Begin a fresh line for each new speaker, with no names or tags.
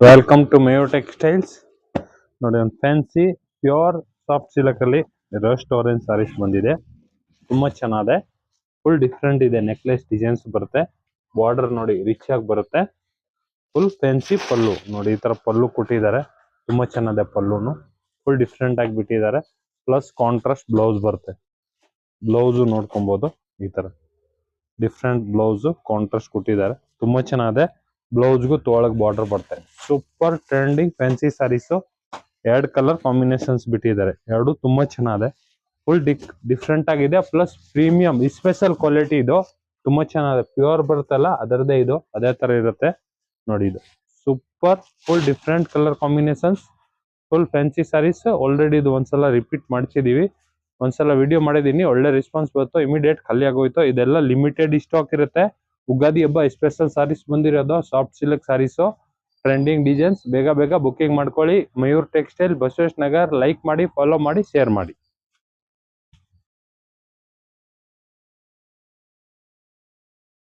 Welcome to Mayo textiles. ನೋಡಿ, ಒಂದು fancy pure soft silk ಅಲ್ಲಿ ರಸ್ಟ್ ಆರೆಂಜ್ ಸಾರೀಸ್ ಬಂದಿದೆ. ತುಂಬಾ ಚೆನ್ನಾಗಿದೆ. ಫುಲ್ ಡಿಫ್ರೆಂಟ್ ಇದೆ. ನೆಕ್ಲೆಸ್ ಡಿಸೈನ್ಸ್ ಬರುತ್ತೆ. ಬಾರ್ಡರ್ ನೋಡಿ ರಿಚ್ ಆಗಿ ಬರುತ್ತೆ. ಫುಲ್ ಫ್ಯಾನ್ಸಿ ಪಲ್ಲು ನೋಡಿ, ಈ ತರ ಪಲ್ಲು ಕೊಟ್ಟಿದ್ದಾರೆ. ತುಂಬಾ ಚೆನ್ನಾಗಿದೆ. ಪಲ್ಲುನು ಫುಲ್ ಡಿಫ್ರೆಂಟ್ ಆಗಿ ಬಿಟ್ಟಿದ್ದಾರೆ. ಪ್ಲಸ್ ಕಾಂಟ್ರಾಸ್ಟ್ ಬ್ಲೌಸ್ ಬರುತ್ತೆ. ಬ್ಲೌಸ್ ನೋಡ್ಕೊಬಹುದು. ಈ ತರ ಡಿಫ್ರೆಂಟ್ ಬ್ಲೌಸ್ ಕಾಂಟ್ರಾಸ್ಟ್ ಕೊಟ್ಟಿದ್ದಾರೆ. ತುಂಬಾ ಚೆನ್ನಾಗಿದೆ. ಬ್ಲೌಸ್ಗೂ ತೊಳಗ್ ಬಾರ್ಡರ್ ಬರುತ್ತೆ. ಸೂಪರ್ ಟ್ರೆಂಡಿಂಗ್ ಫ್ಯಾನ್ಸಿ ಸಾರೀಸು. ಎರಡು ಕಲರ್ ಕಾಂಬಿನೇಷನ್ಸ್ ಬಿಟ್ಟಿದ್ದಾರೆ. ಎರಡು ತುಂಬಾ ಚೆನ್ನಾಗಿದೆ. ಫುಲ್ ಡಿಫ್ರೆಂಟ್ ಆಗಿದೆ. ಪ್ಲಸ್ ಪ್ರೀಮಿಯಂ ಸ್ಪೆಷಲ್ ಕ್ವಾಲಿಟಿ ಇದು. ತುಂಬಾ ಚೆನ್ನಾಗಿದೆ. ಪ್ಯೂರ್ ಬರುತ್ತಲ್ಲ ಅದರದೇ ಇದು. ಅದೇ ತರ ಇರುತ್ತೆ ನೋಡಿ. ಇದು super full different colour combinations. Full fancy saris. Already ಇದು ಒಂದ್ಸಲ ರಿಪೀಟ್ ಮಾಡ್ಸಿದೀವಿ. ಒಂದ್ಸಲ ವಿಡಿಯೋ ಮಾಡಿದೀನಿ. ಒಳ್ಳೆ ರೆಸ್ಪಾನ್ಸ್ ಬಂತು. ಇಮಿಡಿಯೇಟ್ ಖಾಲಿ ಆಗೋಯ್ತು. ಇದೆಲ್ಲ ಲಿಮಿಟೆಡ್ ಸ್ಟಾಕ್ ಇರುತ್ತೆ. ಉಗಾದಿ ಹಬ್ಬ ಸ್ಪೆಷಲ್ ಸಾರೀಸ್ ಬಂದಿರೋದು. ಸಾಫ್ಟ್ ಸಿಲ್ಕ್ ಸಾರೀಸು, ಟ್ರೆಂಡಿಂಗ್ ಡಿಸೈನ್ಸ್. ಬೇಗ ಬೇಗ ಬುಕಿಂಗ್ ಮಾಡ್ಕೊಳ್ಳಿ. ಮಯೂರ್ ಟೆಕ್ಸ್ಟೈಲ್, ಬಸವೇಶ್ ನಗರ್. ಲೈಕ್ ಮಾಡಿ, ಫಾಲೋ ಮಾಡಿ, ಶೇರ್ ಮಾಡಿ.